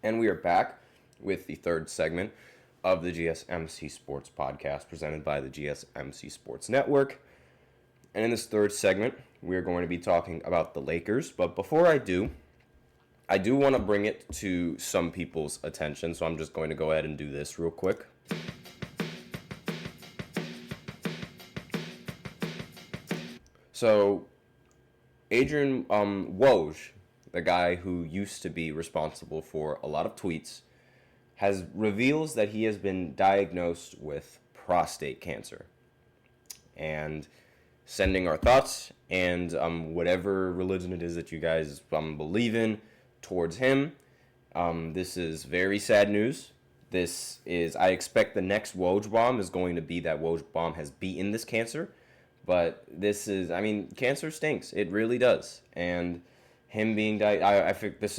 And we are back with the third segment of the GSMC Sports Podcast presented by the GSMC Sports Network. And in this third segment, we are going to be talking about the Lakers. But before I do want to bring it to some people's attention. So I'm just going to go ahead and do this real quick. So Adrian Woj, the guy who used to be responsible for a lot of tweets, reveals that he has been diagnosed with prostate cancer. And sending our thoughts and whatever religion it is that you guys believe in towards him. This is very sad news. I expect the next Woj bomb is going to be that Woj bomb has beaten this cancer. But cancer stinks. It really does. And him being I think this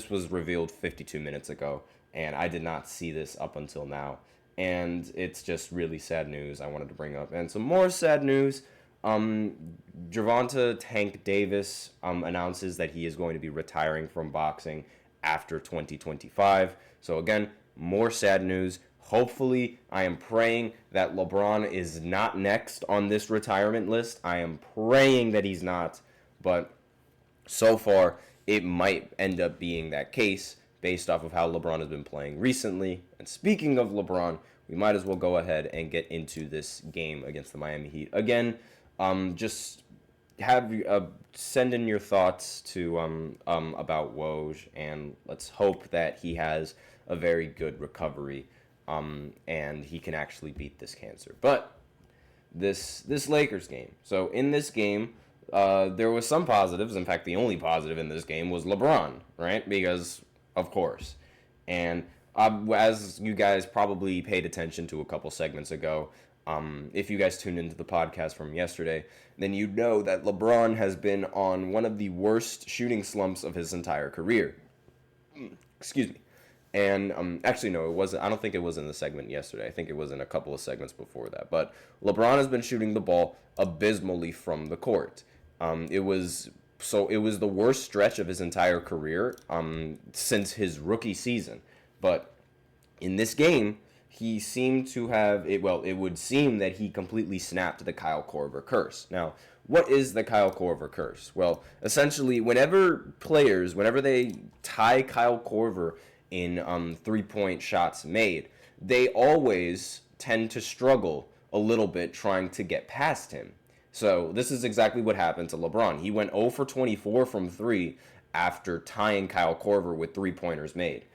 was revealed 52 minutes ago, and I did not see this up until now. And it's just really sad news I wanted to bring up. And some more sad news. Gervonta Tank Davis announces that he is going to be retiring from boxing after 2025. So again, more sad news. Hopefully, I am praying that LeBron is not next on this retirement list. I am praying that he's not, but so far, it might end up being that case based off of how LeBron has been playing recently. And speaking of LeBron, we might as well go ahead and get into this game against the Miami Heat. Again, just have send in your thoughts to about Woj, and let's hope that he has a very good recovery, and he can actually beat this cancer. But this Lakers game. So in this game, there was some positives. In fact, the only positive in this game was LeBron, right? Because of course, and as you guys probably paid attention to a couple segments ago. If you guys tuned into the podcast from yesterday, then you know that LeBron has been on one of the worst shooting slumps of his entire career. Excuse me. And actually, no, it wasn't. I don't think it was in the segment yesterday. I think it was in a couple of segments before that. But LeBron has been shooting the ball abysmally from the court. It was the worst stretch of his entire career since his rookie season. But in this game, he seemed to have it. Well, it would seem that he completely snapped the Kyle Korver curse. Now, what is the Kyle Korver curse? Well, essentially, whenever they tie Kyle Korver in 3-point shots made, they always tend to struggle a little bit trying to get past him. So this is exactly what happened to LeBron. He went 0 for 24 from 3 after tying Kyle Korver with 3-pointers made.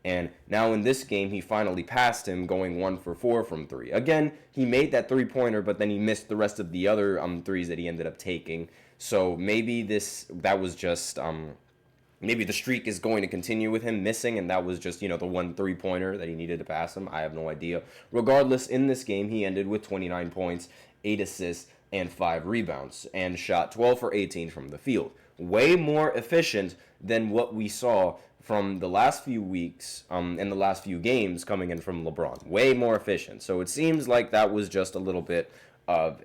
And now in this game, he finally passed him, going 1 for 4 from 3. Again, he made that 3-pointer, but then he missed the rest of the other threes that he ended up taking. So maybe that was just maybe the streak is going to continue with him missing, and that was just, the one 3-pointer that he needed to pass him. I have no idea. Regardless, in this game, he ended with 29 points, 8 assists, and 5 rebounds, and shot 12 for 18 from the field. Way more efficient than what we saw from the last few weeks and the last few games coming in from LeBron. Way more efficient. So it seems like that was just a little bit of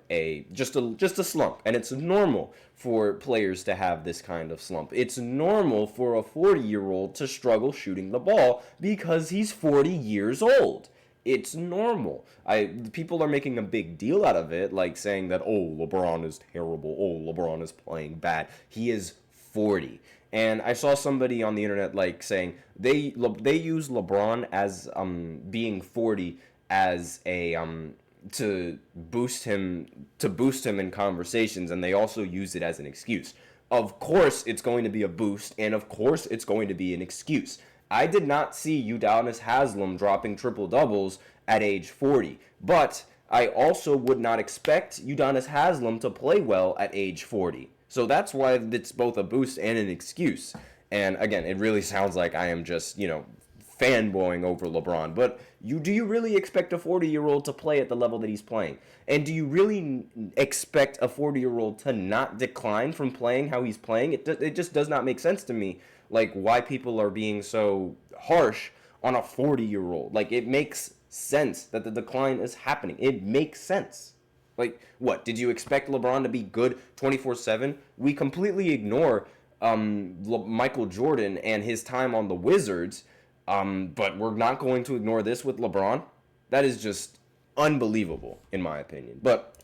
just a slump. And it's normal for players to have this kind of slump. It's normal for a 40-year-old to struggle shooting the ball because he's 40 years old. It's normal. People are making a big deal out of it, like saying that, LeBron is terrible. LeBron is playing bad. He is 40. And I saw somebody on the internet saying they use LeBron as being 40 as a to boost him in conversations, and they also use it as an excuse. Of course it's going to be a boost, and of course it's going to be an excuse. I did not see Udonis Haslem dropping triple doubles at age 40, but I also would not expect Udonis Haslem to play well at age 40. So that's why it's both a boost and an excuse. And again, it really sounds like I am just, fanboying over LeBron. But do you really expect a 40-year-old to play at the level that he's playing? And do you really expect a 40-year-old to not decline from playing how he's playing? It just does not make sense to me, why people are being so harsh on a 40-year-old. It makes sense that the decline is happening. It makes sense. What? Did you expect LeBron to be good 24/7? We completely ignore Michael Jordan and his time on the Wizards But we're not going to ignore this with LeBron. That is just unbelievable, in my opinion. But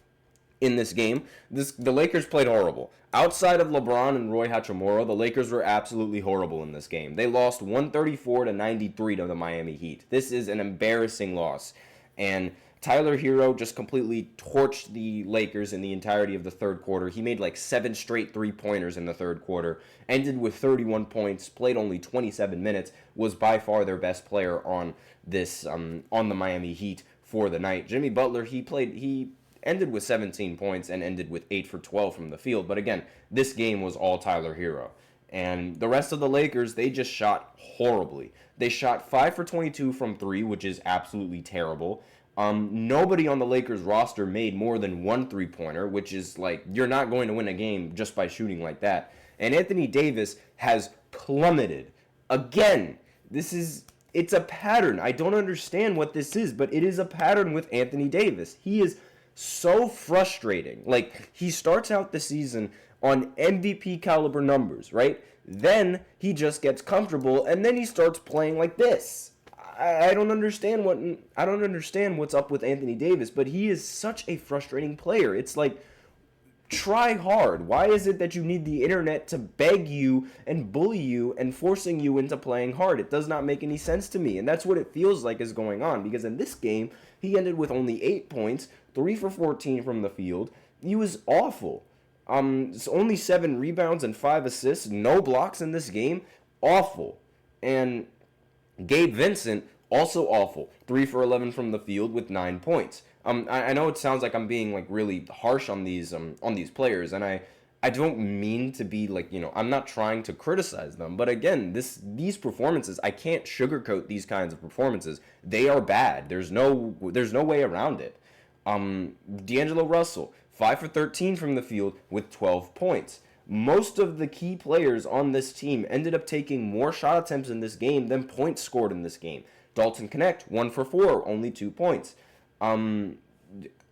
in this game, the Lakers played horrible. Outside of LeBron and Roy Hachimura, the Lakers were absolutely horrible in this game. They lost 134-93 to the Miami Heat. This is an embarrassing loss. And Tyler Hero just completely torched the Lakers in the entirety of the third quarter. He made like 7 straight three-pointers in the third quarter, ended with 31 points, played only 27 minutes, was by far their best player on this on the Miami Heat for the night. Jimmy Butler, he ended with 17 points and ended with 8 for 12 from the field. But again, this game was all Tyler Hero. And the rest of the Lakers, they just shot horribly. They shot 5 for 22 from 3, which is absolutely terrible. Nobody on the Lakers roster made more than 1 3-pointer, which is like, you're not going to win a game just by shooting like that. And Anthony Davis has plummeted. Again, it's a pattern. I don't understand what this is, but it is a pattern with Anthony Davis. He is so frustrating. Like, he starts out the season on MVP caliber numbers, right? Then he just gets comfortable, and then he starts playing like this. I don't understand what's up with Anthony Davis, but he is such a frustrating player. It's like, try hard. Why is it that you need the internet to beg you and bully you and forcing you into playing hard? It does not make any sense to me, and that's what it feels like is going on, because in this game, he ended with only 8 points, 3 for 14 from the field. He was awful. It's only 7 rebounds and 5 assists, no blocks in this game. Awful. And Gabe Vincent, also awful. 3 for 11 from the field with 9 points. I know it sounds like I'm being like really harsh on these players, and I don't mean to be like, I'm not trying to criticize them, but again, these performances, I can't sugarcoat these kinds of performances. They are bad. There's no way around it. D'Angelo Russell, 5 for 13 from the field with 12 points. Most of the key players on this team ended up taking more shot attempts in this game than points scored in this game. Dalton Knecht, 1 for 4, only 2 points. Armel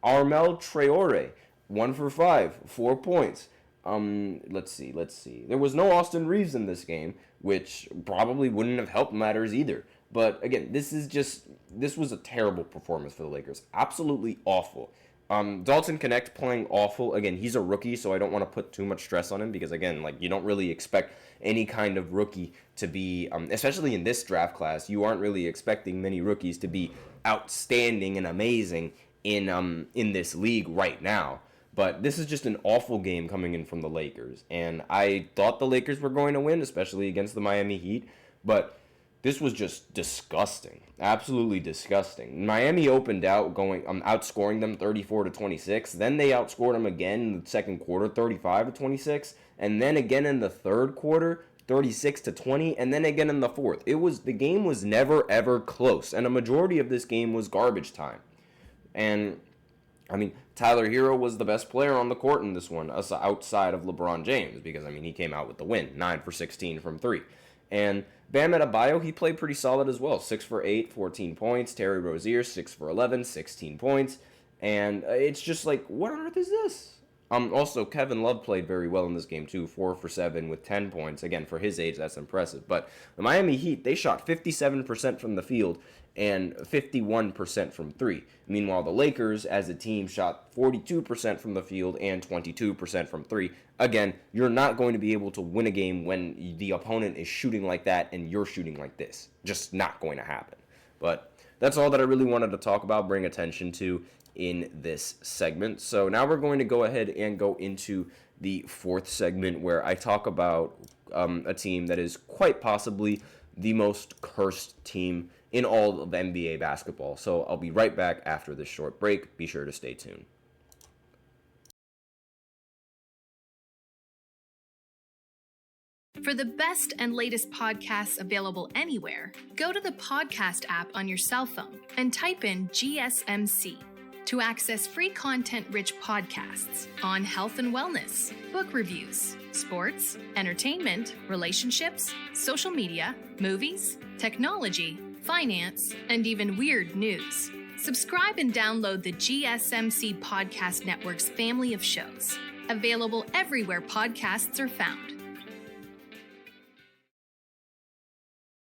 Traore, 1 for 5, 4 points. Let's see. There was no Austin Reeves in this game, which probably wouldn't have helped matters either. But again, this was a terrible performance for the Lakers. Absolutely awful. Dalton Knecht playing awful. Again, he's a rookie, so I don't want to put too much stress on him because, again, like, you don't really expect any kind of rookie to be, especially in this draft class, you aren't really expecting many rookies to be outstanding and amazing in this league right now. But this is just an awful game coming in from the Lakers. And I thought the Lakers were going to win, especially against the Miami Heat. But this was just disgusting. Absolutely disgusting. Miami opened out outscoring them 34-26. Then they outscored them again in the second quarter, 35-26. And then again in the third quarter, 36-20. And then again in the fourth. The game was never ever close. And a majority of this game was garbage time. And I mean, Tyler Hero was the best player on the court in this one, outside of LeBron James, because, I mean, he came out with the win, 9 for 16 from 3. And Bam Adebayo, he played pretty solid as well, 6 for 8, 14 points. Terry Rozier, 6 for 11, 16 points. And it's just like, what on earth is this? Also, Kevin Love played very well in this game, too, 4 for 7 with 10 points. Again, for his age, that's impressive. But the Miami Heat, they shot 57% from the field and 51% from 3. Meanwhile, the Lakers, as a team, shot 42% from the field and 22% from 3. Again, you're not going to be able to win a game when the opponent is shooting like that and you're shooting like this. Just not going to happen. But that's all that I really wanted to talk about, bring attention to in this segment. So now we're going to go ahead and go into the fourth segment where I talk about a team that is quite possibly the most cursed team in all of NBA basketball. So I'll be right back after this short break. Be sure to stay tuned. For the best and latest podcasts available anywhere, go to the podcast app on your cell phone and type in GSMC to access free content-rich podcasts on health and wellness, book reviews, sports, entertainment, relationships, social media, movies, technology, finance, and even weird news. Subscribe and download the GSMC Podcast Network's family of shows, available everywhere podcasts are found.